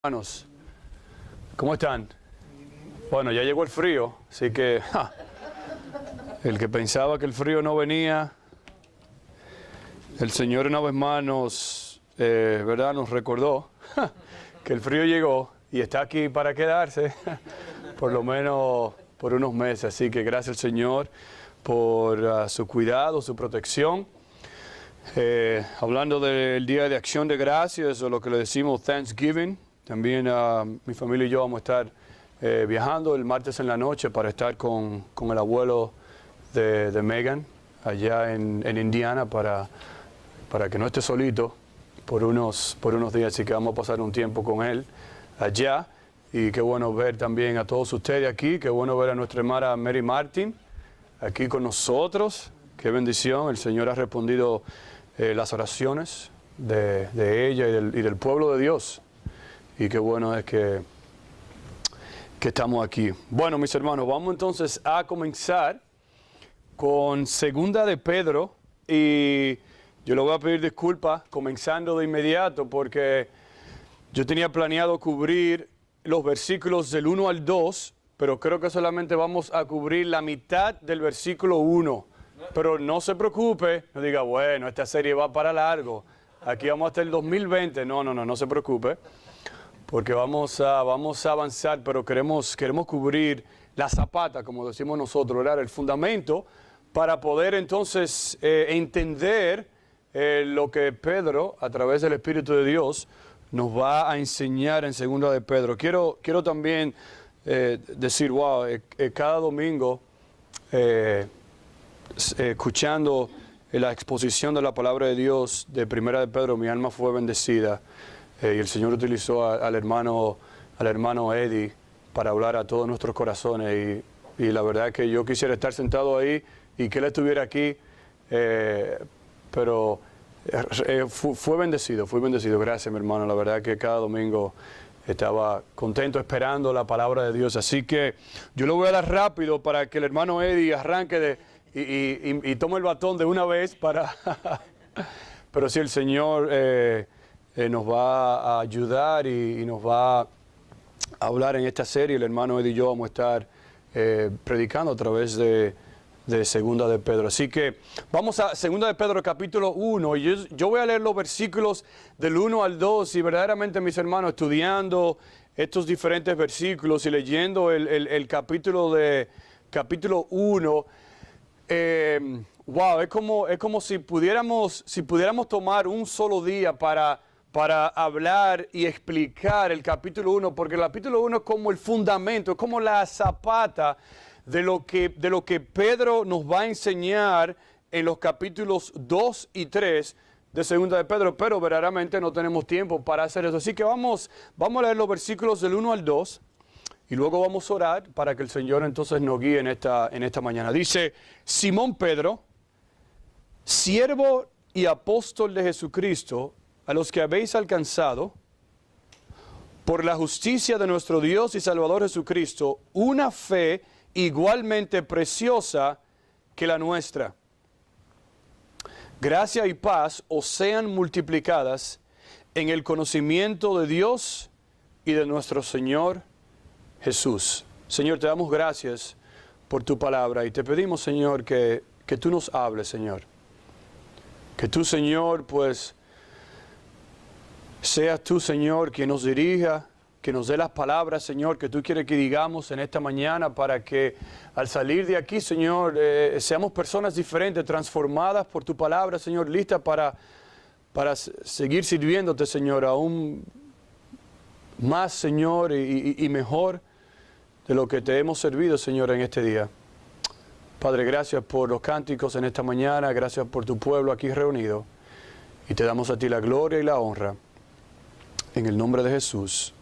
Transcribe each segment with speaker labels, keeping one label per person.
Speaker 1: Hermanos, ¿cómo están? Bueno, ya llegó el frío, así que el que pensaba que el frío no venía, el Señor una vez más nos recordó que el frío llegó y está aquí para quedarse, por lo menos por unos meses. Así que gracias al Señor por su cuidado, su protección. Hablando del Día de Acción de Gracias, o lo que le decimos Thanksgiving, también mi familia y yo vamos a estar viajando el martes en la noche para estar con el abuelo de Megan allá en Indiana para que no esté solito por unos días. Así que vamos a pasar un tiempo con él allá. Y qué bueno ver también a todos ustedes aquí. Qué bueno ver a nuestra hermana Mary Martin aquí con nosotros. Qué bendición. El Señor ha respondido las oraciones de ella y del pueblo de Dios. Y qué bueno es que estamos aquí. Bueno, mis hermanos, vamos entonces a comenzar con Segunda de Pedro. Y yo le voy a pedir disculpas comenzando de inmediato porque yo tenía planeado cubrir los versículos del 1 al 2, pero creo que solamente vamos a cubrir la mitad del versículo 1. Pero no se preocupe, no diga, bueno, esta serie va para largo. Aquí vamos hasta el 2020. No se preocupe. Porque vamos a avanzar, pero queremos cubrir la zapata, como decimos nosotros, ¿verdad? El fundamento, para poder entonces entender lo que Pedro, a través del Espíritu de Dios, nos va a enseñar en Segunda de Pedro. Quiero también decir, wow, cada domingo, escuchando la exposición de la palabra de Dios de Primera de Pedro, mi alma fue bendecida. Y el Señor utilizó al hermano Eddie para hablar a todos nuestros corazones. Y la verdad es que yo quisiera estar sentado ahí y que él estuviera aquí, pero fue bendecido. Gracias, mi hermano. La verdad es que cada domingo estaba contento esperando la palabra de Dios. Así que yo lo voy a dar rápido para que el hermano Eddie arranque y tome el batón de una vez para... Pero sí, el Señor... nos va a ayudar y nos va a hablar en esta serie. El hermano Eddie y yo vamos a estar predicando a través de Segunda de Pedro. Así que vamos a Segunda de Pedro capítulo 1. Y yo voy a leer los versículos del 1 al 2 y verdaderamente, mis hermanos, estudiando estos diferentes versículos y leyendo el capítulo 1, wow, es como si pudiéramos tomar un solo día para hablar y explicar el capítulo 1, porque el capítulo 1 es como el fundamento, es como la zapata de lo que Pedro nos va a enseñar en los capítulos 2 y 3 de Segunda de Pedro, pero verdaderamente no tenemos tiempo para hacer eso. Así que vamos a leer los versículos del 1 al 2 y luego vamos a orar para que el Señor entonces nos guíe en esta mañana. Dice, Simón Pedro, siervo y apóstol de Jesucristo, a los que habéis alcanzado, por la justicia de nuestro Dios y Salvador Jesucristo, una fe igualmente preciosa que la nuestra. Gracia y paz os sean multiplicadas en el conocimiento de Dios y de nuestro Señor Jesús. Señor, te damos gracias por tu palabra y te pedimos, Señor, que tú nos hables, Señor. Que tú, Señor, pues... seas tú, Señor, quien nos dirija, que nos dé las palabras, Señor, que tú quieres que digamos en esta mañana para que al salir de aquí, Señor, seamos personas diferentes, transformadas por tu palabra, Señor, listas para seguir sirviéndote, Señor, aún más, Señor, y mejor de lo que te hemos servido, Señor, en este día. Padre, gracias por los cánticos en esta mañana, gracias por tu pueblo aquí reunido, y te damos a ti la gloria y la honra. En el nombre de Jesús.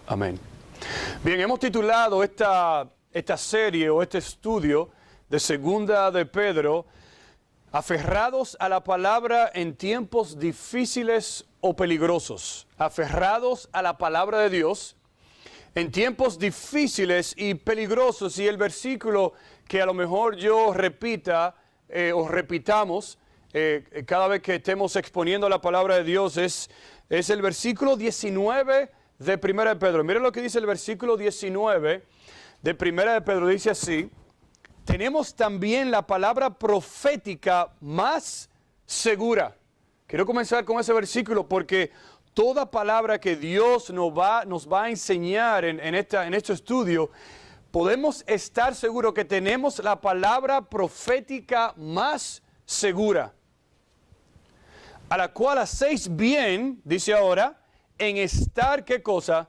Speaker 1: Amén. Bien, hemos titulado esta serie o este estudio de Segunda de Pedro, aferrados a la palabra en tiempos difíciles o peligrosos. Aferrados a la palabra de Dios en tiempos difíciles y peligrosos. Y el versículo que a lo mejor yo repita o repitamos cada vez que estemos exponiendo la palabra de Dios es el versículo 19 de Primera de Pedro. Miren lo que dice el versículo 19 de Primera de Pedro. Dice así: tenemos también la palabra profética más segura. Quiero comenzar con ese versículo porque toda palabra que Dios nos va a enseñar en este estudio, podemos estar seguros que tenemos la palabra profética más segura, a la cual hacéis bien, dice ahora, en estar, ¿qué cosa?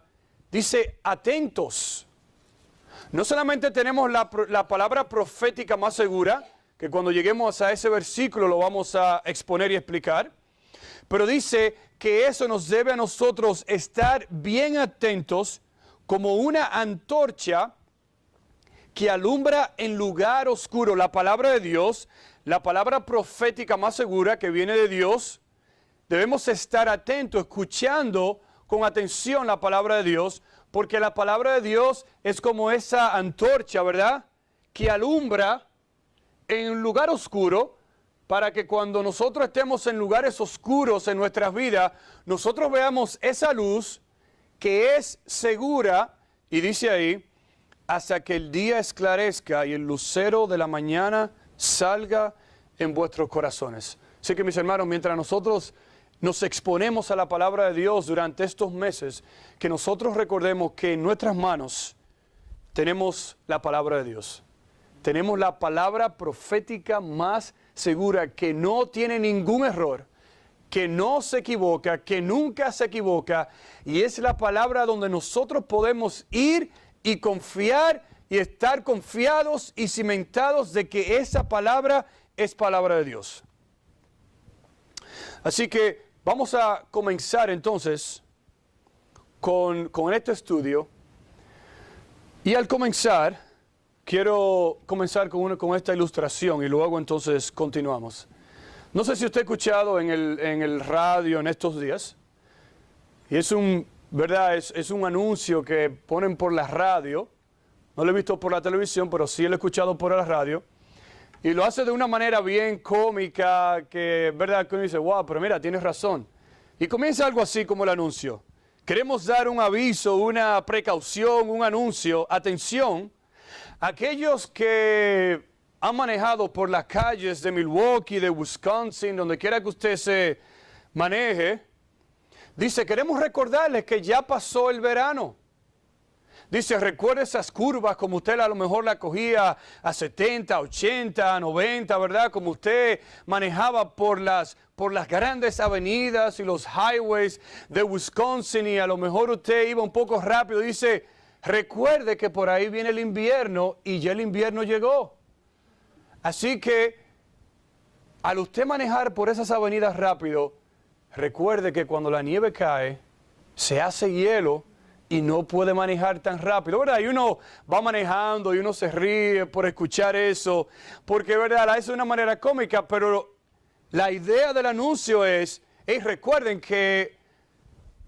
Speaker 1: Dice, atentos. No solamente tenemos la palabra profética más segura, que cuando lleguemos a ese versículo lo vamos a exponer y explicar, pero dice que eso nos debe a nosotros estar bien atentos como una antorcha que alumbra en lugar oscuro. La palabra de Dios, la palabra profética más segura que viene de Dios, debemos estar atentos, escuchando con atención la palabra de Dios, porque la palabra de Dios es como esa antorcha, ¿verdad?, que alumbra en un lugar oscuro, para que cuando nosotros estemos en lugares oscuros en nuestras vidas, nosotros veamos esa luz que es segura, y dice ahí, hasta que el día esclarezca y el lucero de la mañana salga en vuestros corazones. Así que, mis hermanos, mientras nosotros nos exponemos a la palabra de Dios durante estos meses, que nosotros recordemos que en nuestras manos tenemos la palabra de Dios. Tenemos la palabra profética más segura, que no tiene ningún error, que no se equivoca, que nunca se equivoca, y es la palabra donde nosotros podemos ir y confiar y estar confiados y cimentados de que esa palabra es palabra de Dios. Así que vamos a comenzar entonces con este estudio, y al comenzar quiero comenzar con esta ilustración y luego entonces continuamos. No sé si usted ha escuchado en el radio en estos días, y es un anuncio que ponen por la radio. No lo he visto por la televisión, pero sí lo he escuchado por la radio, y lo hace de una manera bien cómica, que uno dice, wow, pero mira, tienes razón. Y comienza algo así como el anuncio. Queremos dar un aviso, una precaución, un anuncio. Atención, aquellos que han manejado por las calles de Milwaukee, de Wisconsin, donde quiera que usted se maneje, dice, queremos recordarles que ya pasó el verano. Dice, recuerde esas curvas como usted a lo mejor la cogía a 70, 80, 90, ¿verdad? Como usted manejaba por las grandes avenidas y los highways de Wisconsin, y a lo mejor usted iba un poco rápido. Dice, recuerde que por ahí viene el invierno y ya el invierno llegó. Así que al usted manejar por esas avenidas rápido, recuerde que cuando la nieve cae, se hace hielo y no puede manejar tan rápido, ¿verdad? Y uno va manejando y uno se ríe por escuchar eso, porque, ¿verdad?, la hace de una manera cómica, pero la idea del anuncio es, recuerden que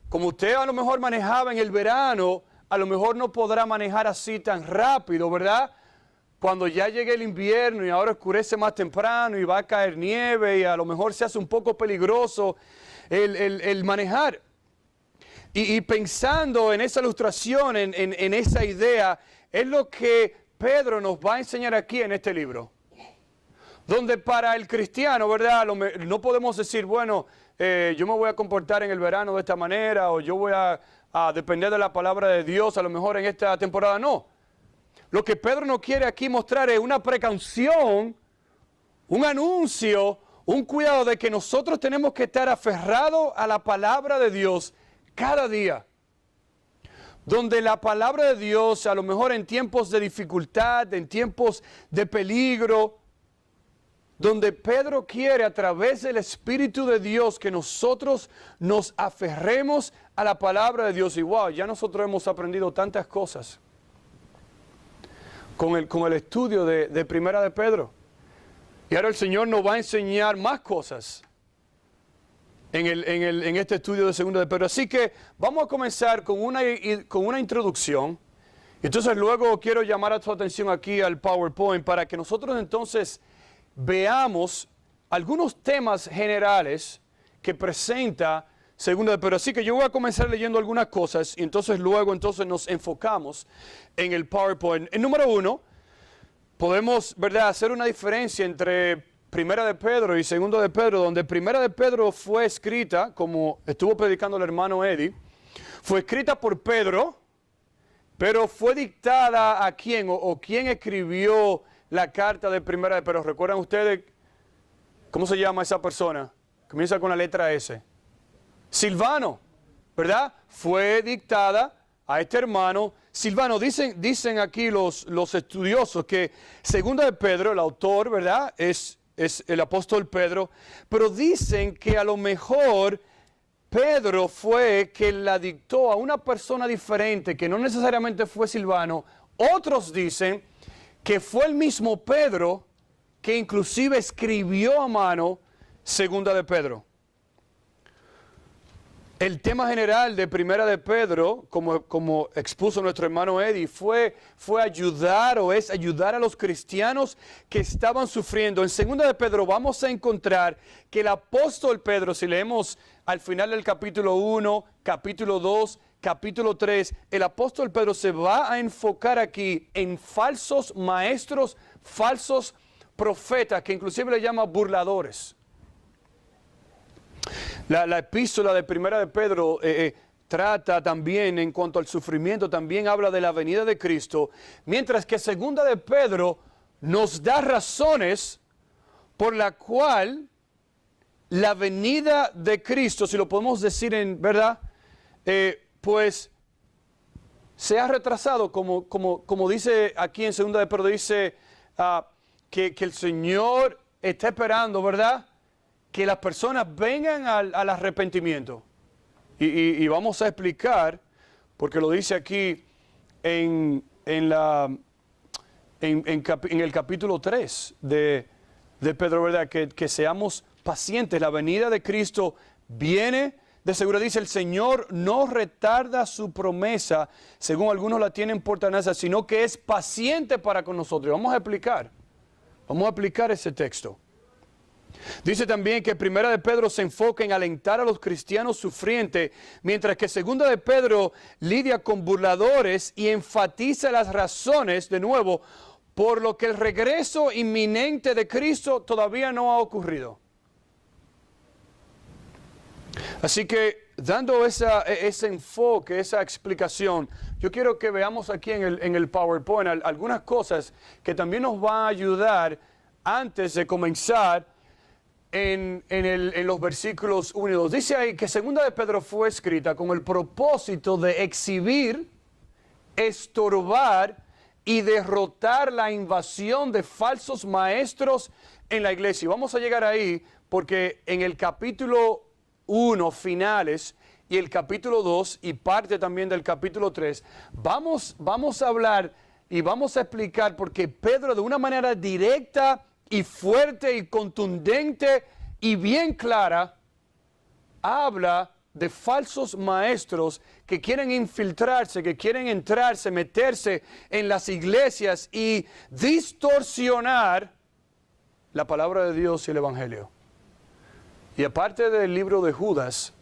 Speaker 1: como usted a lo mejor manejaba en el verano, a lo mejor no podrá manejar así tan rápido, ¿verdad? Cuando ya llegue el invierno y ahora oscurece más temprano y va a caer nieve y a lo mejor se hace un poco peligroso el manejar. Y pensando en esa ilustración, en esa idea, es lo que Pedro nos va a enseñar aquí en este libro. Donde para el cristiano, ¿verdad?, no podemos decir, bueno, yo me voy a comportar en el verano de esta manera, o yo voy a depender de la palabra de Dios a lo mejor en esta temporada. No. Lo que Pedro nos quiere aquí mostrar es una precaución, un anuncio, un cuidado de que nosotros tenemos que estar aferrados a la palabra de Dios cada día. Donde la palabra de Dios, a lo mejor en tiempos de dificultad, en tiempos de peligro, donde Pedro quiere a través del Espíritu de Dios que nosotros nos aferremos a la palabra de Dios. Y wow, ya nosotros hemos aprendido tantas cosas con el estudio de Primera de Pedro. Y ahora el Señor nos va a enseñar más cosas en este estudio de Segunda de Pedro. Así que vamos a comenzar con una introducción. Entonces luego quiero llamar a tu atención aquí al PowerPoint para que nosotros entonces veamos algunos temas generales que presenta Segunda de Pedro. Así que yo voy a comenzar leyendo algunas cosas y entonces luego nos enfocamos en el PowerPoint. En número 1, podemos, ¿verdad?, hacer una diferencia entre Primera de Pedro y Segunda de Pedro, donde Primera de Pedro fue escrita, como estuvo predicando el hermano Eddie, fue escrita por Pedro, pero fue dictada a quién o quién escribió la carta de Primera de Pedro. ¿Recuerdan ustedes cómo se llama esa persona? Comienza con la letra S. Silvano, ¿verdad? Fue dictada a este hermano Silvano. Dicen aquí los estudiosos que Segunda de Pedro, el autor, ¿verdad?, es el apóstol Pedro, pero dicen que a lo mejor Pedro fue que la dictó a una persona diferente, que no necesariamente fue Silvano. Otros dicen que fue el mismo Pedro que inclusive escribió a mano Segunda de Pedro. El tema general de Primera de Pedro, como expuso nuestro hermano Eddie, fue ayudar a los cristianos que estaban sufriendo. En Segunda de Pedro vamos a encontrar que el apóstol Pedro, si leemos al final del capítulo 1, capítulo 2, capítulo 3, el apóstol Pedro se va a enfocar aquí en falsos maestros, falsos profetas, que inclusive le llama burladores. La epístola de Primera de Pedro trata también en cuanto al sufrimiento, también habla de la venida de Cristo, mientras que Segunda de Pedro nos da razones por la cual la venida de Cristo, si lo podemos decir en verdad, pues se ha retrasado, como dice aquí en Segunda de Pedro, dice que el Señor está esperando, ¿verdad?, que las personas vengan al arrepentimiento. Y vamos a explicar, porque lo dice aquí en el capítulo 3 de Pedro, ¿verdad?, que seamos pacientes. La venida de Cristo viene, de seguro dice, el Señor no retarda su promesa, según algunos la tienen por tardanza, sino que es paciente para con nosotros. Vamos a aplicar ese texto. Dice también que Primera de Pedro se enfoca en alentar a los cristianos sufrientes, mientras que Segunda de Pedro lidia con burladores y enfatiza las razones, de nuevo, por lo que el regreso inminente de Cristo todavía no ha ocurrido. Así que, dando ese enfoque, esa explicación, yo quiero que veamos aquí en el PowerPoint algunas cosas que también nos van a ayudar antes de comenzar en los versículos 1 y 2. Dice ahí que Segunda de Pedro fue escrita con el propósito de exhibir, estorbar y derrotar la invasión de falsos maestros en la iglesia. Y vamos a llegar ahí porque en el capítulo 1, finales, y el capítulo 2 y parte también del capítulo 3, vamos a hablar y vamos a explicar porque Pedro, de una manera directa y fuerte y contundente y bien clara, habla de falsos maestros que quieren infiltrarse, que quieren entrarse, meterse en las iglesias y distorsionar la palabra de Dios y el Evangelio. Y aparte del libro de Judas,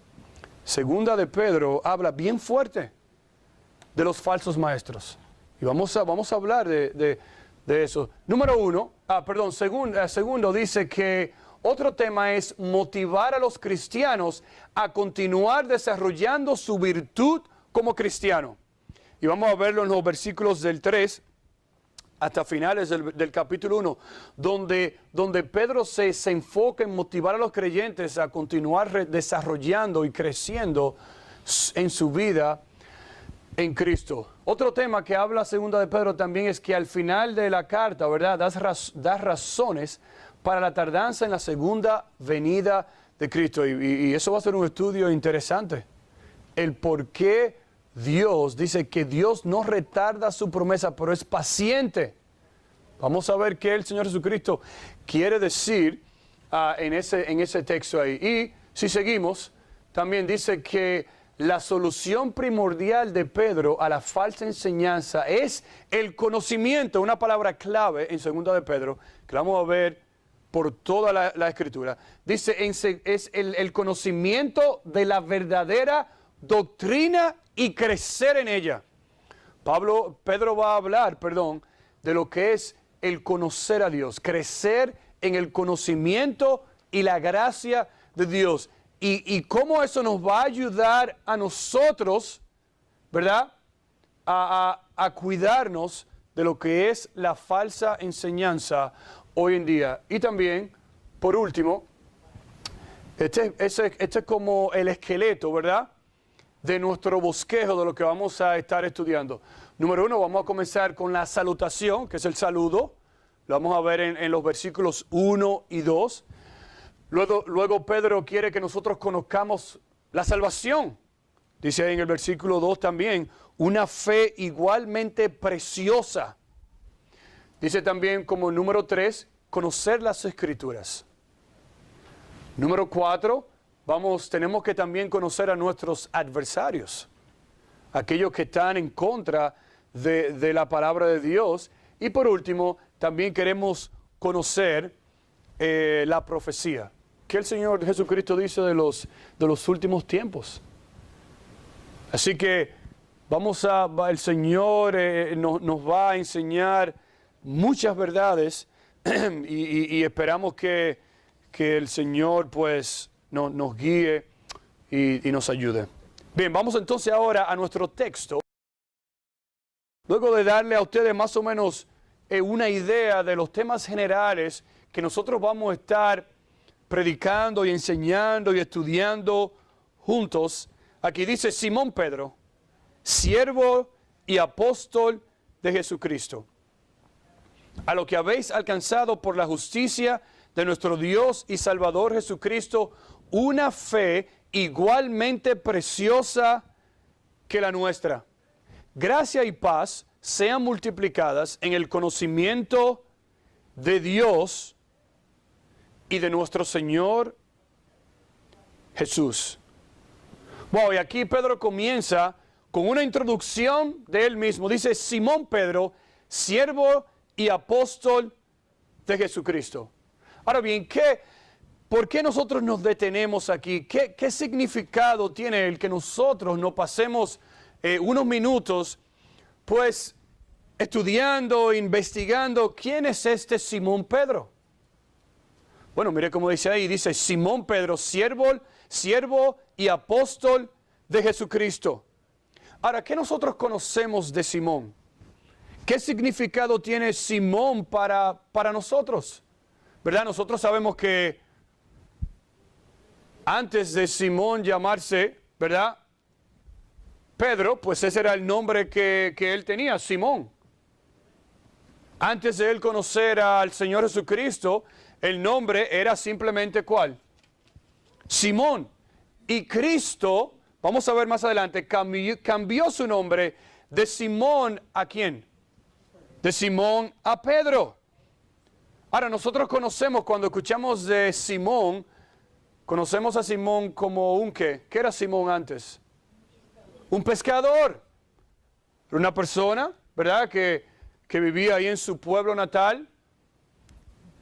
Speaker 1: Segunda de Pedro habla bien fuerte de los falsos maestros. Y vamos a hablar de eso. Número 1, segundo dice que otro tema es motivar a los cristianos a continuar desarrollando su virtud como cristiano. Y vamos a verlo en los versículos del 3 hasta finales del capítulo 1, donde Pedro se enfoca en motivar a los creyentes a continuar desarrollando y creciendo en su vida en Cristo. Otro tema que habla Segunda de Pedro también es que al final de la carta, ¿verdad?, da razones para la tardanza en la segunda venida de Cristo. Y eso va a ser un estudio interesante. El por qué Dios dice que Dios no retarda su promesa, pero es paciente. Vamos a ver qué el Señor Jesucristo quiere decir en ese texto ahí. Y si seguimos, también dice que la solución primordial de Pedro a la falsa enseñanza es el conocimiento, una palabra clave en 2 de Pedro, que vamos a ver por toda la Escritura. Dice, es el conocimiento de la verdadera doctrina y crecer en ella. Pedro va a hablar, de lo que es el conocer a Dios, crecer en el conocimiento y la gracia de Dios. Y cómo eso nos va a ayudar a nosotros, ¿verdad? A cuidarnos de lo que es la falsa enseñanza hoy en día. Y también, por último, este es como el esqueleto, ¿verdad?, de nuestro bosquejo de lo que vamos a estar estudiando. Número 1, vamos a comenzar con la salutación, que es el saludo. Lo vamos a ver en los versículos 1 y 2. Luego Pedro quiere que nosotros conozcamos la salvación. Dice ahí en el versículo 2 también, una fe igualmente preciosa. Dice también como número 3, conocer las Escrituras. Número 4, tenemos que también conocer a nuestros adversarios, aquellos que están en contra de la palabra de Dios. Y por último, también queremos conocer la profecía. ¿Qué el Señor Jesucristo dice de los últimos tiempos? Así que el Señor nos va a enseñar muchas verdades y esperamos que el Señor pues nos guíe y nos ayude. Bien, vamos entonces ahora a nuestro texto. Luego de darle a ustedes más o menos una idea de los temas generales que nosotros vamos a estar predicando y enseñando y estudiando juntos, aquí dice Simón Pedro, siervo y apóstol de Jesucristo, a lo que habéis alcanzado por la justicia de nuestro Dios y Salvador Jesucristo, una fe igualmente preciosa que la nuestra. Gracia y paz sean multiplicadas en el conocimiento de Dios y de nuestro Señor Jesús. Wow, y aquí Pedro comienza con una introducción de él mismo. Dice, Simón Pedro, siervo y apóstol de Jesucristo. Ahora bien, ¿por qué nosotros nos detenemos aquí? ¿Qué significado tiene el que nosotros nos pasemos unos minutos, pues, estudiando, investigando quién es este Simón Pedro? Bueno, mire cómo dice ahí, dice Simón Pedro, siervo y apóstol de Jesucristo. Ahora, ¿qué nosotros conocemos de Simón? ¿Qué significado tiene Simón para nosotros? ¿Verdad? Nosotros sabemos que antes de Simón llamarse, ¿verdad?, Pedro, pues ese era el nombre que él tenía, Simón. Antes de él conocer al Señor Jesucristo, el nombre era simplemente ¿cuál? Simón. Y Cristo, vamos a ver más adelante, cambió su nombre de Simón ¿a quién? De Simón a Pedro. Ahora nosotros conocemos, cuando escuchamos de Simón, conocemos a Simón como un ¿qué? ¿Qué era Simón antes? Un pescador. Una persona, ¿verdad?, que vivía ahí en su pueblo natal.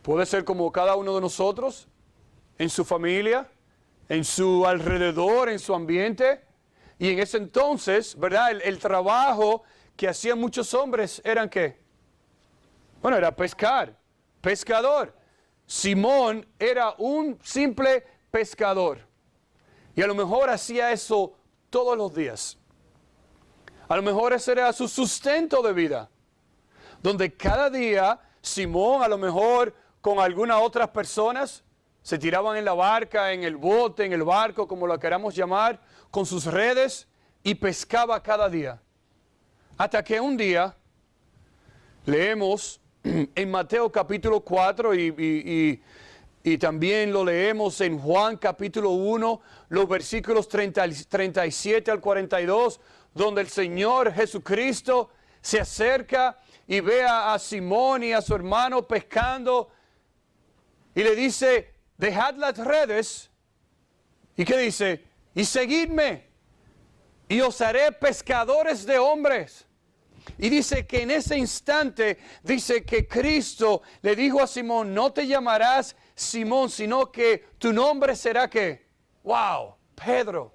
Speaker 1: Puede ser como cada uno de nosotros, en su familia, en su alrededor, en su ambiente. Y en ese entonces, ¿verdad?, el trabajo que hacían muchos hombres eran ¿qué? Bueno, era pescador. Simón era un simple pescador. Y a lo mejor hacía eso todos los días. A lo mejor ese era su sustento de vida. Donde cada día Simón, a lo mejor con algunas otras personas, se tiraban en la barca, en el bote, en el barco, como lo queramos llamar, con sus redes, y pescaba cada día. Hasta que un día leemos en Mateo capítulo 4 y también lo leemos en Juan capítulo 1, los versículos 37 al 42, donde el Señor Jesucristo se acerca y ve a Simón y a su hermano pescando y le dice, dejad las redes. ¿Y qué dice? Y seguidme y os haré pescadores de hombres. Y dice que en ese instante, dice que Cristo le dijo a Simón, no te llamarás Simón, sino que tu nombre será ¿qué? ¡Wow! Pedro.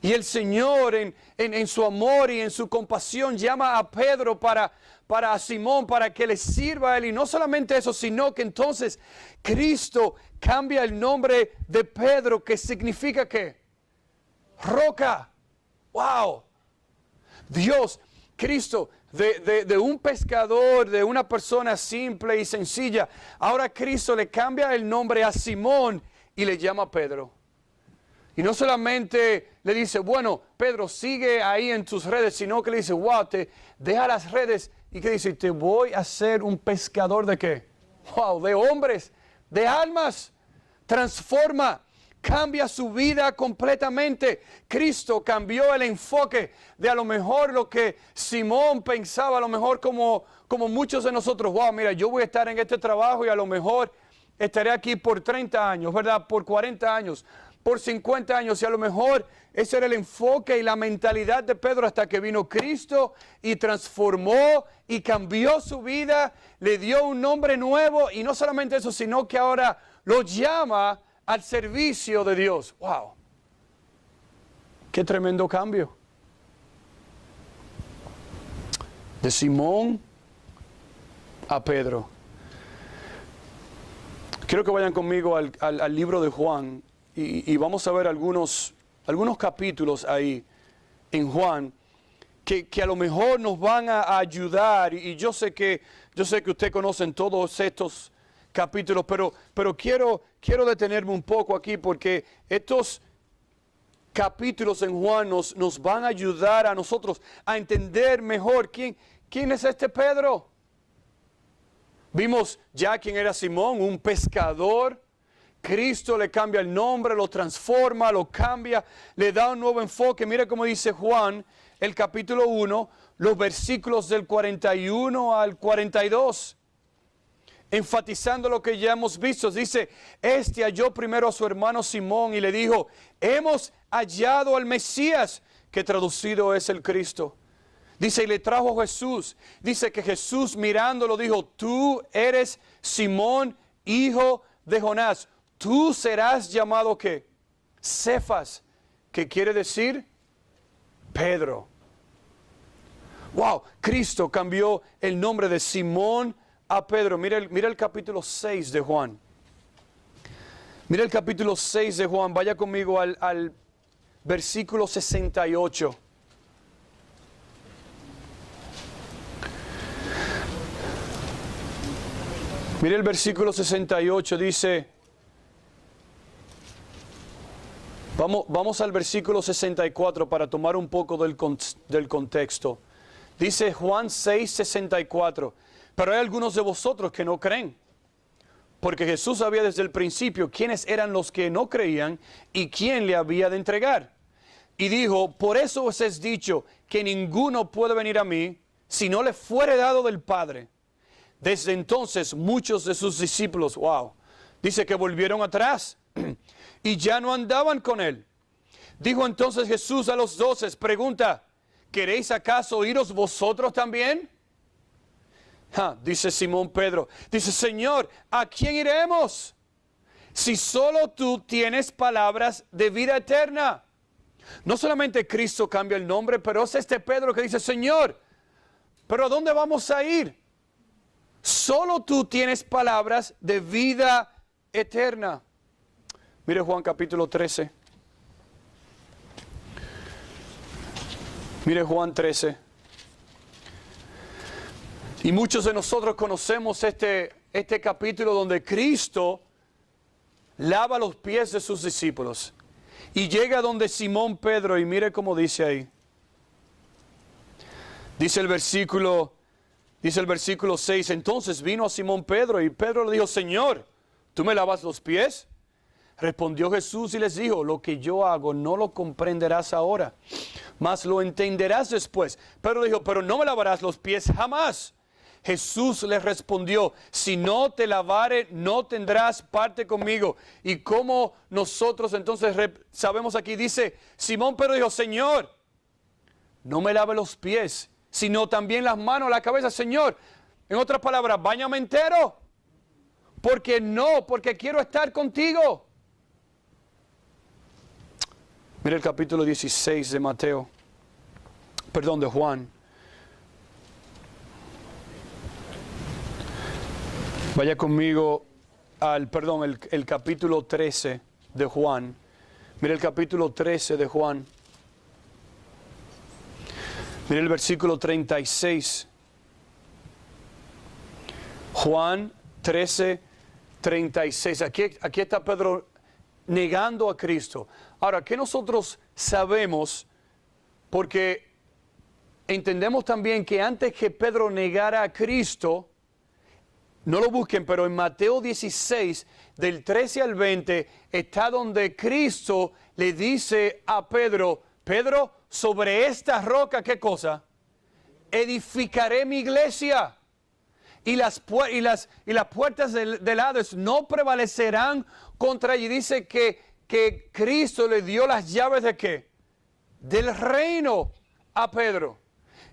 Speaker 1: Y el Señor en su amor y en su compasión llama a Pedro para Simón, para que le sirva a él. Y no solamente eso, sino que entonces Cristo cambia el nombre de Pedro, que significa ¿qué? Roca. ¡Wow! Dios, Cristo, de un pescador, de una persona simple y sencilla, ahora Cristo le cambia el nombre a Simón y le llama Pedro. Y no solamente le dice, bueno, Pedro, sigue ahí en tus redes, sino que le dice, wow, deja las redes. Y que dice, te voy a hacer un pescador ¿de qué? Wow, de hombres, de almas. Transforma, cambia su vida completamente. Cristo cambió el enfoque de a lo mejor lo que Simón pensaba, a lo mejor como muchos de nosotros. Wow, mira, yo voy a estar en este trabajo y a lo mejor estaré aquí por 30 años, ¿verdad? Por 40 años. Por 50 años, y a lo mejor ese era el enfoque y la mentalidad de Pedro hasta que vino Cristo y transformó y cambió su vida, le dio un nombre nuevo y no solamente eso, sino que ahora lo llama al servicio de Dios. ¡Wow! ¡Qué tremendo cambio! De Simón a Pedro. Quiero que vayan conmigo al libro de Juan. Y vamos a ver algunos capítulos ahí en Juan que a lo mejor nos van a ayudar. Y yo sé que ustedes conocen todos estos capítulos, pero quiero detenerme un poco aquí porque estos capítulos en Juan nos van a ayudar a nosotros a entender mejor quién es este Pedro. Vimos ya quién era Simón, un pescador. Cristo le cambia el nombre, lo transforma, lo cambia, le da un nuevo enfoque. Mira cómo dice Juan, el capítulo 1, los versículos del 41 al 42. Enfatizando lo que ya hemos visto. Dice, halló primero a su hermano Simón y le dijo, hemos hallado al Mesías, que traducido es el Cristo. Dice, y le trajo a Jesús. Dice que Jesús mirándolo dijo, tú eres Simón, hijo de Jonás. Tú serás llamado ¿qué? Cefas, que quiere decir Pedro. Wow, Cristo cambió el nombre de Simón a Pedro. Mira el capítulo 6 de Juan. Mira el capítulo 6 de Juan. Vaya conmigo al versículo 68. Mira el versículo 68, dice... Vamos al versículo 64 para tomar un poco del contexto. Dice Juan 6, 64. Pero hay algunos de vosotros que no creen. Porque Jesús sabía desde el principio quiénes eran los que no creían y quién le había de entregar. Y dijo, por eso os he dicho que ninguno puede venir a mí si no le fuere dado del Padre. Desde entonces muchos de sus discípulos, wow, dice que volvieron atrás. Y ya no andaban con él. Dijo entonces Jesús a los 12, pregunta, ¿queréis acaso iros vosotros también? Dice Simón Pedro, dice, Señor, ¿a quién iremos? Si solo tú tienes palabras de vida eterna. No solamente Cristo cambia el nombre, pero es este Pedro que dice, Señor, ¿pero a dónde vamos a ir? Solo tú tienes palabras de vida eterna. Mire Juan capítulo 13. Mire Juan 13. Y muchos de nosotros conocemos este capítulo donde Cristo lava los pies de sus discípulos. Y llega donde Simón Pedro y mire cómo dice ahí. Dice el versículo 6, entonces vino a Simón Pedro y Pedro le dijo, Señor, ¿tú me lavas los pies? Respondió Jesús y les dijo, lo que yo hago no lo comprenderás ahora, mas lo entenderás después. Pedro dijo, pero no me lavarás los pies jamás. Jesús les respondió, si no te lavare, no tendrás parte conmigo. Y como nosotros entonces sabemos aquí, dice, Simón Pedro dijo, Señor, no me lave los pies. sino también las manos, la cabeza. Señor, en otras palabras, báñame entero. Porque no, porque quiero estar contigo. Mira el capítulo 16 de Mateo. Perdón, de Juan. Vaya conmigo el capítulo 13 de Juan. Mira el capítulo 13 de Juan. Mira el versículo 36. Juan 13, 36. Aquí está Pedro negando a Cristo. Ahora, ¿qué nosotros sabemos? Porque entendemos también que antes que Pedro negara a Cristo, no lo busquen, pero en Mateo 16, del 13 al 20, está donde Cristo le dice a Pedro, Pedro, sobre esta roca, ¿qué cosa? Edificaré mi iglesia. Y las puertas del Hades no prevalecerán contra ella. Y dice que Cristo le dio las llaves ¿de qué? Del reino a Pedro.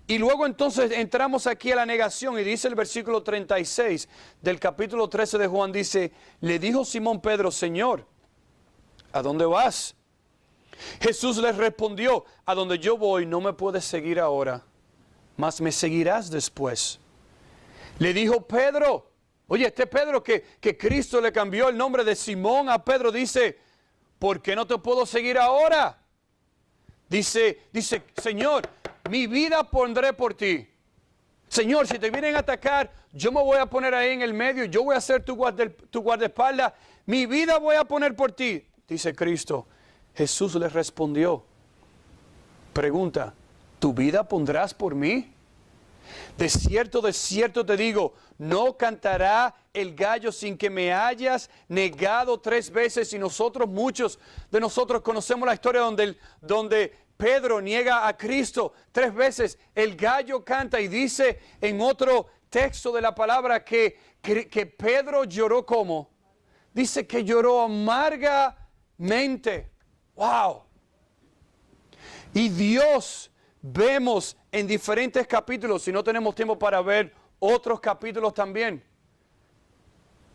Speaker 1: Y luego entonces entramos aquí a la negación y dice el versículo 36 del capítulo 13 de Juan, dice, le dijo Simón Pedro, Señor, ¿a dónde vas? Jesús les respondió, a donde yo voy no me puedes seguir ahora, mas me seguirás después. Le dijo Pedro, oye, este Pedro que Cristo le cambió el nombre de Simón a Pedro, dice, ¿por qué no te puedo seguir ahora? Dice, Señor, mi vida pondré por ti. Señor, si te vienen a atacar, yo me voy a poner ahí en el medio, yo voy a ser tu guardaespaldas, mi vida voy a poner por ti. Dice Cristo, Jesús les respondió, pregunta, ¿tu vida pondrás por mí? De cierto te digo, no cantará el gallo sin que me hayas negado 3 veces. Y muchos de nosotros conocemos la historia donde Pedro niega a Cristo 3 veces. El gallo canta y dice en otro texto de la palabra que Pedro lloró ¿cómo? Dice que lloró amargamente. ¡Wow! Y Dios vemos en diferentes capítulos, si no tenemos tiempo para ver otros capítulos también,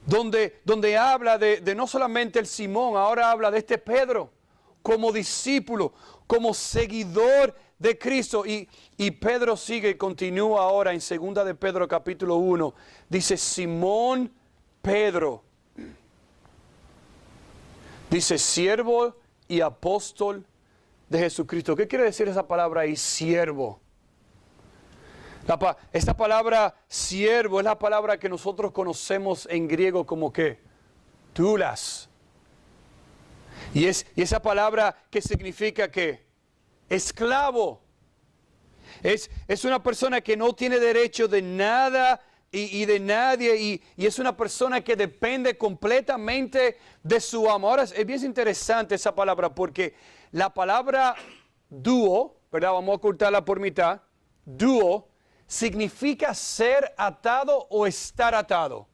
Speaker 1: donde habla de no solamente el Simón, ahora habla de este Pedro como discípulo, como seguidor de Cristo. Y Pedro sigue y continúa ahora en 2 de Pedro capítulo 1. Dice Simón Pedro. Dice siervo y apóstol de Jesucristo. ¿Qué quiere decir esa palabra ahí, siervo? Esta palabra siervo es la palabra que nosotros conocemos en griego como ¿qué? Doulos. Y esa palabra que significa ¿qué? Esclavo. Es una persona que no tiene derecho de nada y de nadie, y es una persona que depende completamente de su amo. Ahora es bien interesante esa palabra, porque la palabra dúo, ¿verdad? Vamos a cortarla por mitad. Dúo significa ser atado o estar atado.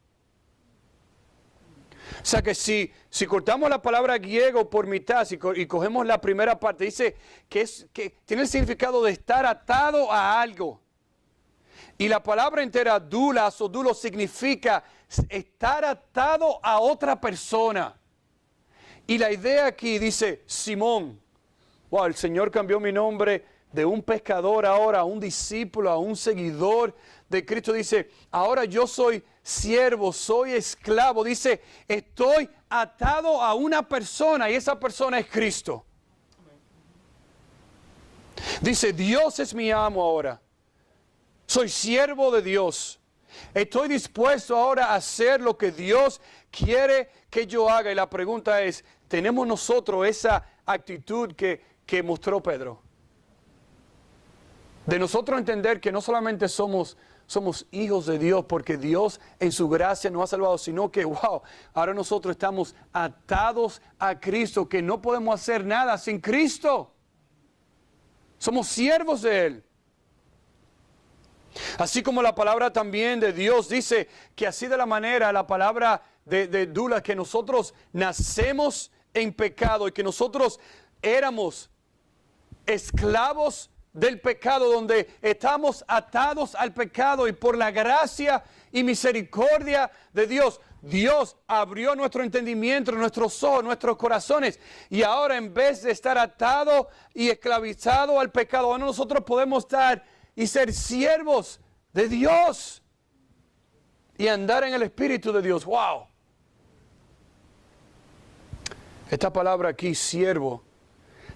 Speaker 1: O sea que si cortamos la palabra griego por mitad y cogemos la primera parte, dice que tiene el significado de estar atado a algo. Y la palabra entera, doulos o doulos, significa estar atado a otra persona. Y la idea aquí dice, Simón, wow, el Señor cambió mi nombre de un pescador ahora a un discípulo, a un seguidor de Cristo. Dice, ahora yo soy siervo, soy esclavo. Dice, estoy atado a una persona y esa persona es Cristo. Dice, Dios es mi amo ahora. Soy siervo de Dios. Estoy dispuesto ahora a hacer lo que Dios quiere que yo haga. Y la pregunta es, ¿tenemos nosotros esa actitud que mostró Pedro? De nosotros entender que no solamente somos hijos de Dios porque Dios en su gracia nos ha salvado, sino que, wow, ahora nosotros estamos atados a Cristo, que no podemos hacer nada sin Cristo. Somos siervos de Él. Así como la palabra también de Dios dice que así de la manera, la palabra de Dula, que nosotros nacemos en pecado y que nosotros éramos esclavos del pecado, donde estamos atados al pecado, y por la gracia y misericordia de Dios, Dios abrió nuestro entendimiento, nuestros ojos, nuestros corazones, y ahora en vez de estar atado y esclavizado al pecado, ahora nosotros podemos estar y ser siervos de Dios y andar en el Espíritu de Dios. ¡Wow! Esta palabra aquí, siervo,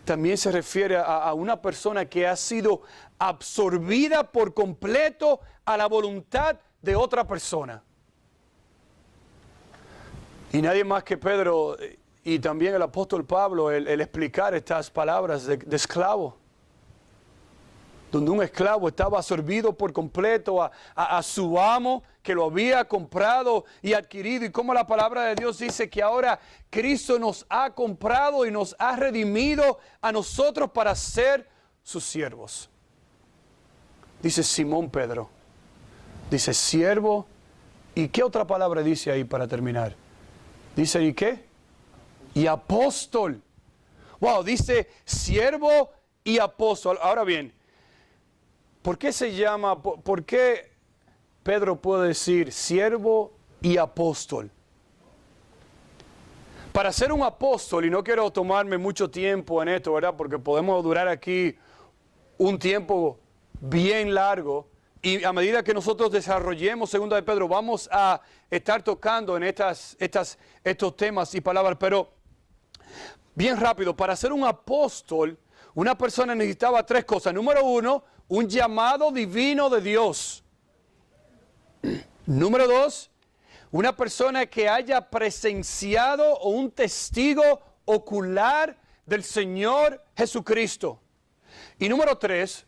Speaker 1: también se refiere a una persona que ha sido absorbida por completo a la voluntad de otra persona. Y nadie más que Pedro y también el apóstol Pablo, el explicar estas palabras de esclavo. Donde un esclavo estaba absorbido por completo a su amo, que lo había comprado y adquirido. Y como la palabra de Dios dice que ahora Cristo nos ha comprado y nos ha redimido a nosotros para ser sus siervos. Dice Simón Pedro. Dice siervo. ¿Y qué otra palabra dice ahí para terminar? Dice, ¿y qué? Y apóstol. Wow, dice siervo y apóstol. Ahora bien, ¿por qué se llama, por qué Pedro puede decir siervo y apóstol? Para ser un apóstol, y no quiero tomarme mucho tiempo en esto, ¿verdad? Porque podemos durar aquí un tiempo bien largo, y a medida que nosotros desarrollemos Segunda de Pedro, vamos a estar tocando en estos temas y palabras, pero bien rápido, para ser un apóstol, una persona necesitaba tres cosas. Número uno, un llamado divino de Dios. Número dos, una persona que haya presenciado o un testigo ocular del Señor Jesucristo. Y número tres,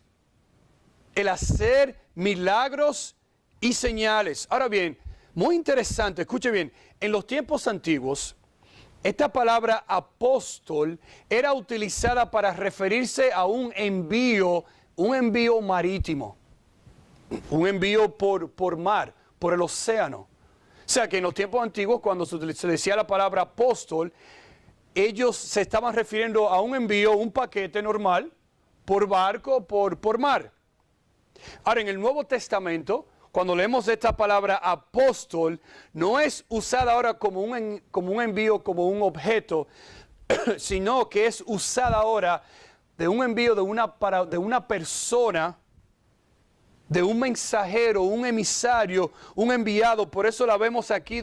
Speaker 1: el hacer milagros y señales. Ahora bien, muy interesante, escuche bien, en los tiempos antiguos, esta palabra apóstol era utilizada para referirse a un envío marítimo, un envío por mar, por el océano. O sea que en los tiempos antiguos, cuando se decía la palabra apóstol, ellos se estaban refiriendo a un envío, un paquete normal, por barco, por mar. Ahora, en el Nuevo Testamento, cuando leemos esta palabra apóstol, no es usada ahora como un envío, como un objeto, sino que es usada ahora de un envío de una persona, de un mensajero, un emisario, un enviado. Por eso la vemos aquí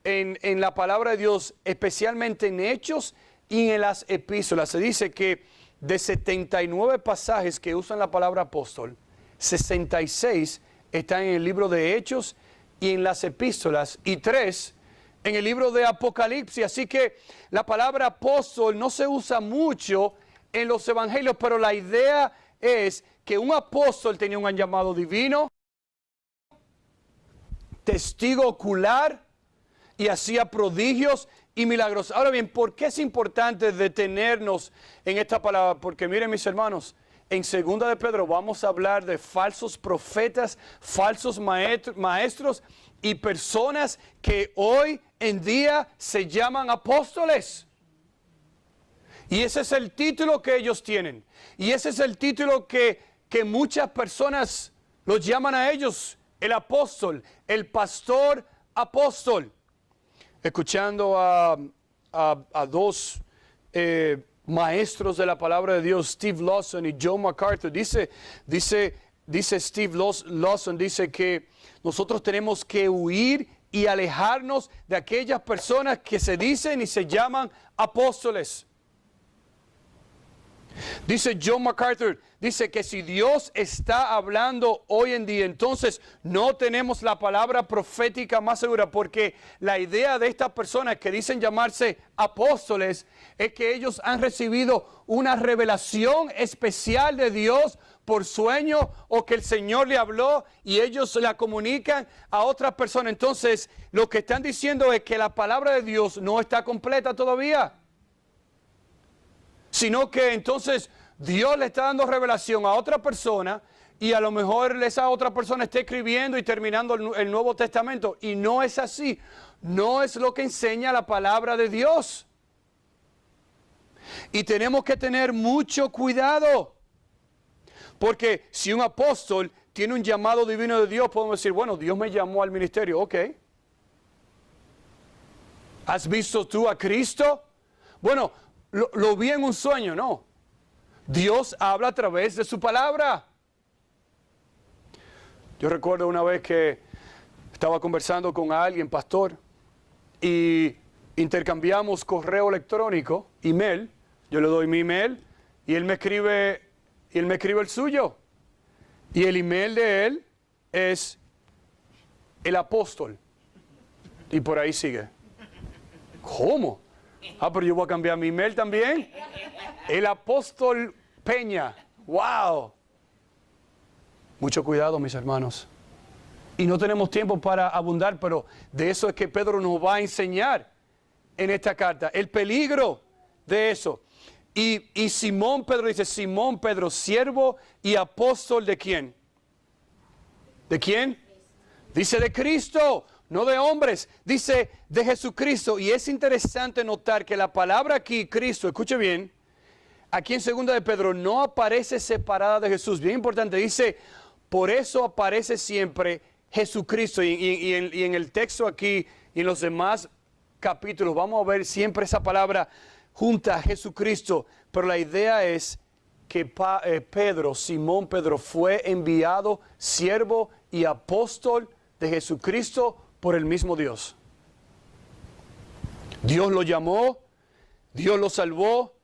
Speaker 1: en la palabra de Dios, especialmente en Hechos y en las epístolas. Se dice que de 79 pasajes que usan la palabra apóstol, 66 están en el libro de Hechos y en las epístolas, y 3 en el libro de Apocalipsis. Así que la palabra apóstol no se usa mucho en los evangelios, pero la idea es que un apóstol tenía un llamado divino, testigo ocular, y hacía prodigios y milagros. Ahora bien, ¿por qué es importante detenernos en esta palabra? Porque miren, mis hermanos, en Segunda de Pedro vamos a hablar de falsos profetas, falsos maestros y personas que hoy en día se llaman apóstoles. Y ese es el título que ellos tienen. Y ese es el título que muchas personas los llaman a ellos, el apóstol, el pastor apóstol. Escuchando a dos maestros de la palabra de Dios, Steve Lawson y Joe MacArthur, dice Steve Lawson, dice que nosotros tenemos que huir y alejarnos de aquellas personas que se dicen y se llaman apóstoles. Dice John MacArthur, dice que si Dios está hablando hoy en día, entonces no tenemos la palabra profética más segura, porque la idea de estas personas que dicen llamarse apóstoles es que ellos han recibido una revelación especial de Dios por sueño, o que el Señor le habló y ellos la comunican a otras personas. Entonces lo que están diciendo es que la palabra de Dios no está completa todavía, sino que entonces Dios le está dando revelación a otra persona, y a lo mejor esa otra persona está escribiendo y terminando el Nuevo Testamento, y no es así. No es lo que enseña la palabra de Dios. Y tenemos que tener mucho cuidado, Porque si un apóstol tiene un llamado divino de Dios, podemos decir, bueno, Dios me llamó al ministerio, ok. ¿Has visto tú a Cristo? Bueno, lo vi en un sueño, no. Dios habla a través de su palabra. Yo recuerdo una vez que estaba conversando con alguien, pastor, y intercambiamos correo electrónico, email. Yo le doy mi email y él me escribe el suyo. Y el email de él es el apóstol. Y por ahí sigue. ¿Cómo? Ah, pero yo voy a cambiar mi email también. El apóstol Peña. ¡Wow! Mucho cuidado, mis hermanos. Y no tenemos tiempo para abundar, pero de eso es que Pedro nos va a enseñar en esta carta. El peligro de eso. Y Simón Pedro dice, Simón Pedro, siervo y apóstol ¿de quién? ¿De quién? Dice de Cristo, no de hombres. Dice de Jesucristo. Y es interesante notar que la palabra aquí, Cristo, escuche bien, aquí en 2 de Pedro no aparece separada de Jesús. Bien importante, dice, por eso aparece siempre Jesucristo. Y en el texto aquí y en los demás capítulos vamos a ver siempre esa palabra junta a Jesucristo. Pero la idea es que Pedro, Simón Pedro, fue enviado siervo y apóstol de Jesucristo por el mismo Dios. Dios lo llamó, Dios lo salvó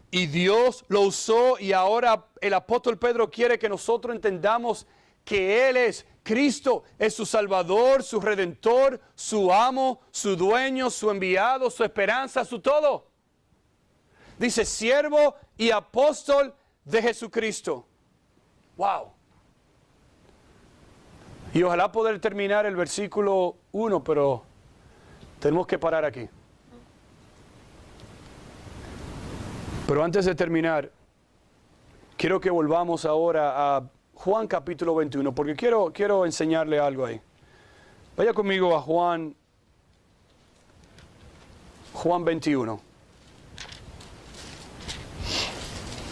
Speaker 1: y Dios lo usó, y ahora el apóstol Pedro quiere que nosotros entendamos que Él es Cristo, es su Salvador, su Redentor, su amo, su dueño, su enviado, su esperanza, su todo. Dice siervo y apóstol de Jesucristo. ¡Wow! Y ojalá poder terminar el versículo 1, pero tenemos que parar aquí. Pero antes de terminar, quiero que volvamos ahora a Juan capítulo 21, porque quiero enseñarle algo ahí. Vaya conmigo a Juan 21.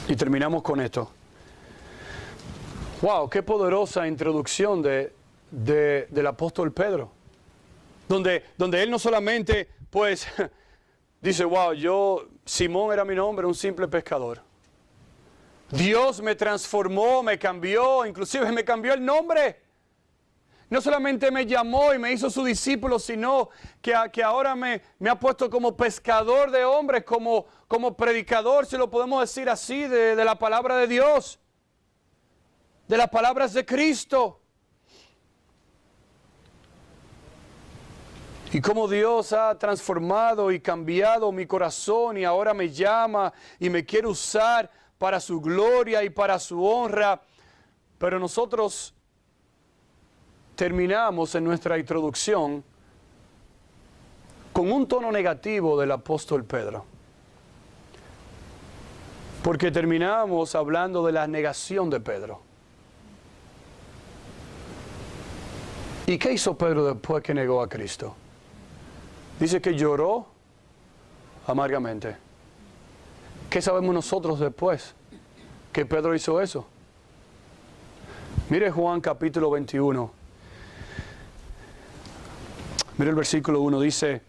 Speaker 1: Y terminamos con esto. ¡Wow! ¡Qué poderosa introducción del apóstol Pedro! Donde él no solamente, pues, dice, wow, Simón era mi nombre, un simple pescador. Dios me transformó, me cambió, inclusive me cambió el nombre. No solamente me llamó y me hizo su discípulo, sino que ahora me ha puesto como pescador de hombres, como predicador, si lo podemos decir así, de la palabra de Dios, de las palabras de Cristo. Y cómo Dios ha transformado y cambiado mi corazón y ahora me llama y me quiere usar para su gloria y para su honra. Pero nosotros terminamos en nuestra introducción con un tono negativo del apóstol Pedro. Porque terminamos hablando de la negación de Pedro. ¿Y qué hizo Pedro después que negó a Cristo? Dice que lloró amargamente. ¿Qué sabemos nosotros después? Que Pedro hizo eso. Mire Juan capítulo 21. Mire el versículo 1, dice,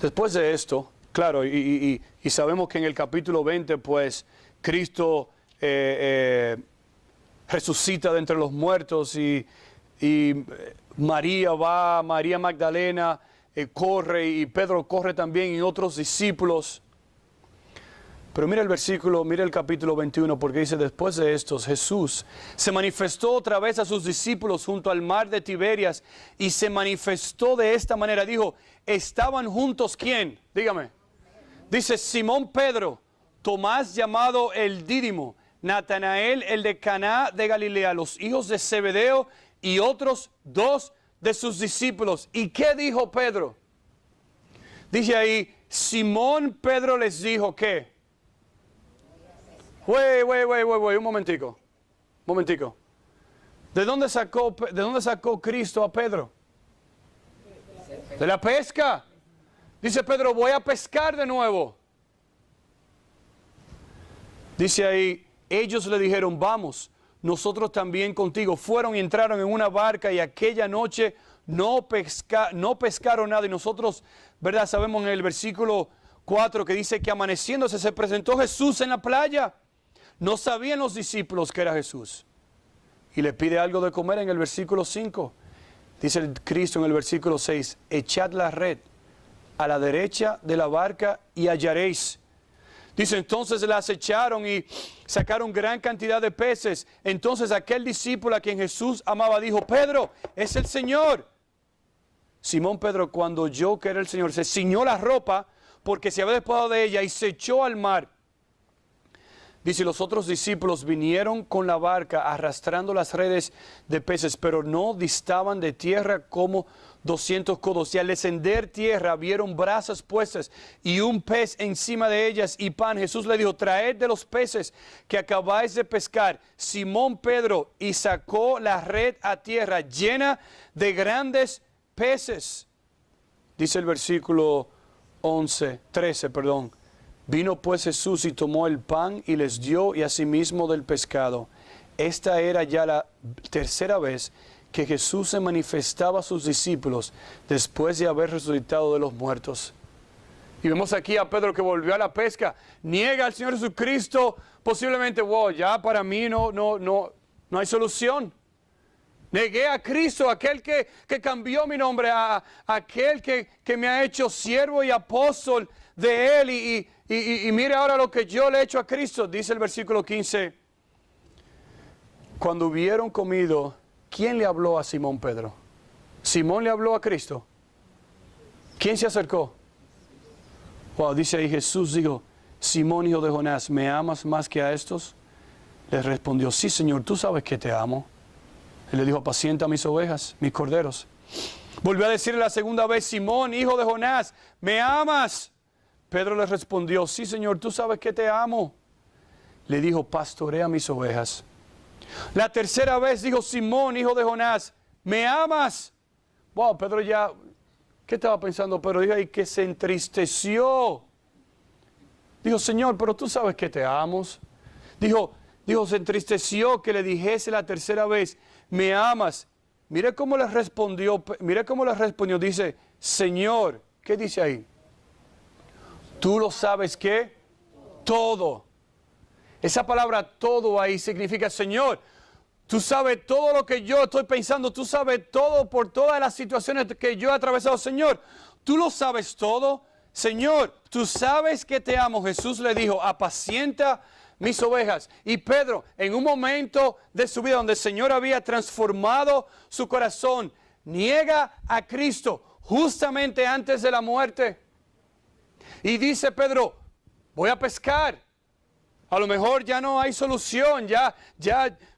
Speaker 1: después de esto, claro, y sabemos que en el capítulo 20, pues, Cristo resucita de entre los muertos y María Magdalena corre y Pedro corre también y otros discípulos. Pero mira el capítulo 21, porque dice, después de estos, Jesús se manifestó otra vez a sus discípulos junto al mar de Tiberias y se manifestó de esta manera. Dijo, estaban juntos, ¿quién? Dígame. Dice, Simón Pedro, Tomás llamado el Dídimo, Natanael el de Caná de Galilea, los hijos de Zebedeo y otros dos de sus discípulos. ¿Y qué dijo Pedro? Dice ahí, Simón Pedro les dijo, ¿qué? Un momentico. ¿De dónde sacó Cristo a Pedro? De la pesca. Dice Pedro, voy a pescar de nuevo. Dice ahí, Ellos le dijeron, vamos, nosotros también contigo. Fueron y entraron en una barca y aquella noche no pescaron nada. Y nosotros, ¿verdad? Sabemos en el versículo 4 que dice que amaneciéndose se presentó Jesús en la playa. No sabían los discípulos que era Jesús. Y le pide algo de comer en el versículo 5. Dice el Cristo en el versículo 6, echad la red a la derecha de la barca y hallaréis. Dice, entonces las echaron y sacaron gran cantidad de peces. Entonces aquel discípulo a quien Jesús amaba dijo, Pedro, es el Señor. Simón Pedro, cuando oyó que era el Señor, se ciñó la ropa porque se había despojado de ella y se echó al mar. Dice, los otros discípulos vinieron con la barca arrastrando las redes de peces, pero no distaban de tierra como 200 codos. Y al descender tierra vieron brasas puestas y un pez encima de ellas y pan. Jesús le dijo, traed de los peces que acabáis de pescar. Simón Pedro y sacó la red a tierra llena de grandes peces. Dice el versículo 13. Vino pues Jesús y tomó el pan y les dio y asimismo del pescado. Esta era ya la tercera vez que Jesús se manifestaba a sus discípulos después de haber resucitado de los muertos. Y vemos aquí a Pedro que volvió a la pesca, niega al Señor Jesucristo, posiblemente, wow, ya para mí no hay solución. Negué a Cristo, aquel que cambió mi nombre, a aquel que me ha hecho siervo y apóstol de Él. Y mire ahora lo que yo le he hecho a Cristo. Dice el versículo 15. Cuando hubieron comido, ¿quién le habló a Simón Pedro? ¿Simón le habló a Cristo? ¿Quién se acercó? Wow, dice ahí Jesús dijo, Simón hijo de Jonás, ¿me amas más que a estos? Le respondió, sí Señor, tú sabes que te amo. Él le dijo, apacienta mis ovejas, mis corderos. Volvió a decirle la segunda vez, Simón, hijo de Jonás, ¿me amas? Pedro le respondió, sí Señor, tú sabes que te amo. Le dijo, pastorea mis ovejas. La tercera vez dijo, Simón, hijo de Jonás, ¿me amas? Wow, Pedro ya, ¿qué estaba pensando? Pero dijo ahí que se entristeció. Dijo, Señor, pero tú sabes que te amo. Dijo, se entristeció que le dijese la tercera vez, ¿me amas? Mire cómo le respondió, dice, Señor, ¿qué dice ahí? Tú lo sabes ¿qué? Todo. Esa palabra todo ahí significa, Señor, tú sabes todo lo que yo estoy pensando, tú sabes todo por todas las situaciones que yo he atravesado, Señor, tú lo sabes todo, Señor, tú sabes que te amo. Jesús le dijo, apacienta mis ovejas. Y Pedro, en un momento de su vida donde el Señor había transformado su corazón, niega a Cristo justamente antes de la muerte. Y dice Pedro, voy a pescar. A lo mejor ya no hay solución, ya,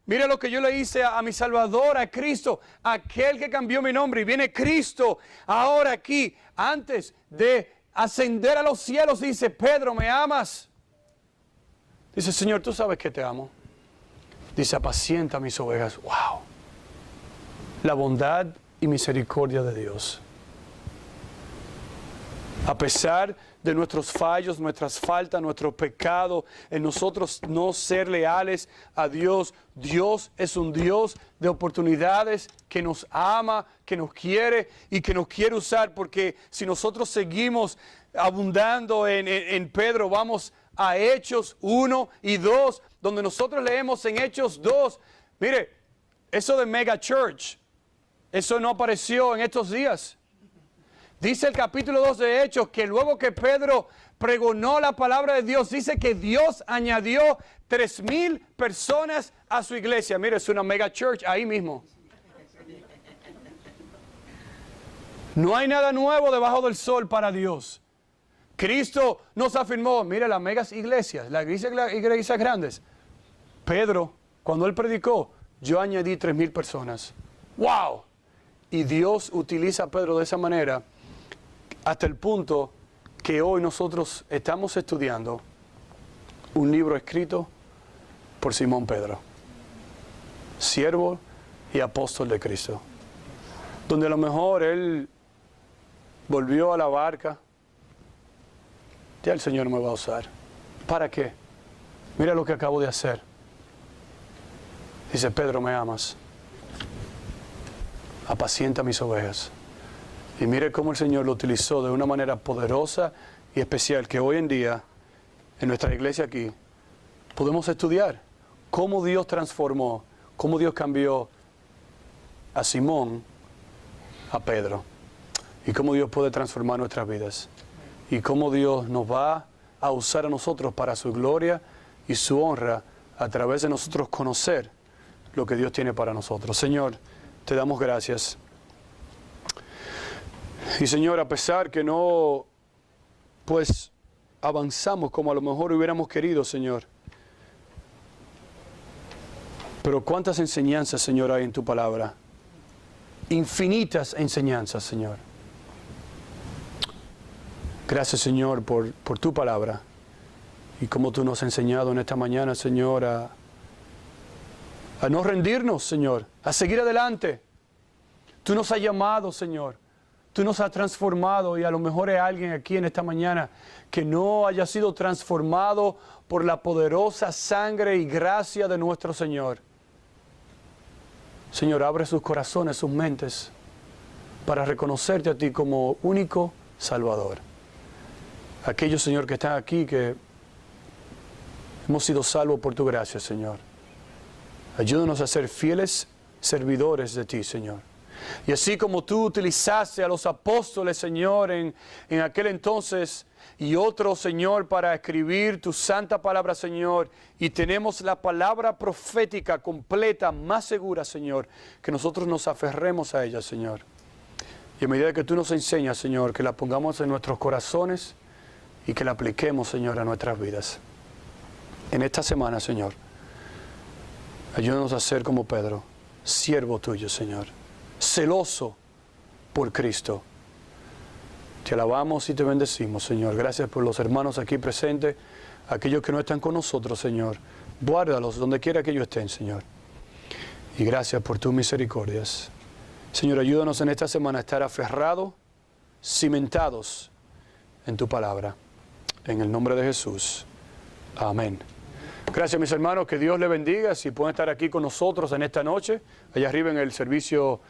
Speaker 1: mire lo que yo le hice a mi Salvador, a Cristo, aquel que cambió mi nombre. Y viene Cristo ahora aquí, antes de ascender a los cielos, dice, Pedro, ¿me amas? Dice, Señor, tú sabes que te amo. Dice, apacienta mis ovejas. Wow. La bondad y misericordia de Dios. A pesar de nuestros fallos, nuestras faltas, nuestro pecado, en nosotros no ser leales a Dios. Dios es un Dios de oportunidades, que nos ama, que nos quiere y que nos quiere usar. Porque si nosotros seguimos abundando en Pedro, vamos a Hechos 1 y 2, donde nosotros leemos en Hechos 2. Mire, eso de Mega Church, eso no apareció en estos días. Dice el capítulo 2 de Hechos que luego que Pedro pregonó la palabra de Dios, dice que Dios añadió 3,000 personas a su iglesia. Mire, es una mega church ahí mismo. No hay nada nuevo debajo del sol para Dios. Cristo nos afirmó, mire las megas iglesias, las iglesias grandes. Pedro, cuando él predicó, yo añadí 3,000 personas. ¡Wow! Y Dios utiliza a Pedro de esa manera, hasta el punto que hoy nosotros estamos estudiando un libro escrito por Simón Pedro, siervo y apóstol de Cristo, donde a lo mejor él volvió a la barca. Ya el Señor me va a usar. ¿Para qué? Mira lo que acabo de hacer. Dice, Pedro, ¿me amas? Apacienta mis ovejas. Y mire cómo el Señor lo utilizó de una manera poderosa y especial, que hoy en día, en nuestra iglesia aquí, podemos estudiar cómo Dios transformó, cómo Dios cambió a Simón, a Pedro, y cómo Dios puede transformar nuestras vidas, y cómo Dios nos va a usar a nosotros para su gloria y su honra, a través de nosotros conocer lo que Dios tiene para nosotros. Señor, te damos gracias. Y Señor, a pesar que no, pues, avanzamos como a lo mejor hubiéramos querido, Señor, pero cuántas enseñanzas, Señor, hay en tu palabra. Infinitas enseñanzas, Señor. Gracias, Señor, por tu palabra. Y como tú nos has enseñado en esta mañana, Señor, a no rendirnos, Señor, a seguir adelante. Tú nos has llamado, Señor. Tú nos has transformado, y a lo mejor hay alguien aquí en esta mañana que no haya sido transformado por la poderosa sangre y gracia de nuestro Señor. Señor, abre sus corazones, sus mentes, para reconocerte a ti como único Salvador. Aquellos, Señor, que están aquí, que hemos sido salvos por tu gracia, Señor. Ayúdanos a ser fieles servidores de ti, Señor. Y así como tú utilizaste a los apóstoles, Señor, en aquel entonces, y otros, Señor, para escribir tu santa palabra, Señor, y tenemos la palabra profética completa, más segura, Señor, que nosotros nos aferremos a ella, Señor. Y a medida que tú nos enseñas, Señor, que la pongamos en nuestros corazones y que la apliquemos, Señor, a nuestras vidas. En esta semana, Señor, ayúdanos a ser como Pedro, siervo tuyo, Señor, celoso por Cristo. Te alabamos y te bendecimos, Señor. Gracias por los hermanos aquí presentes, aquellos que no están con nosotros, Señor. Guárdalos donde quiera que ellos estén, Señor. Y gracias por tus misericordias. Señor, ayúdanos en esta semana a estar aferrados, cimentados en tu palabra. En el nombre de Jesús. Amén. Gracias, mis hermanos. Que Dios les bendiga. Si pueden estar aquí con nosotros en esta noche, allá arriba en el servicio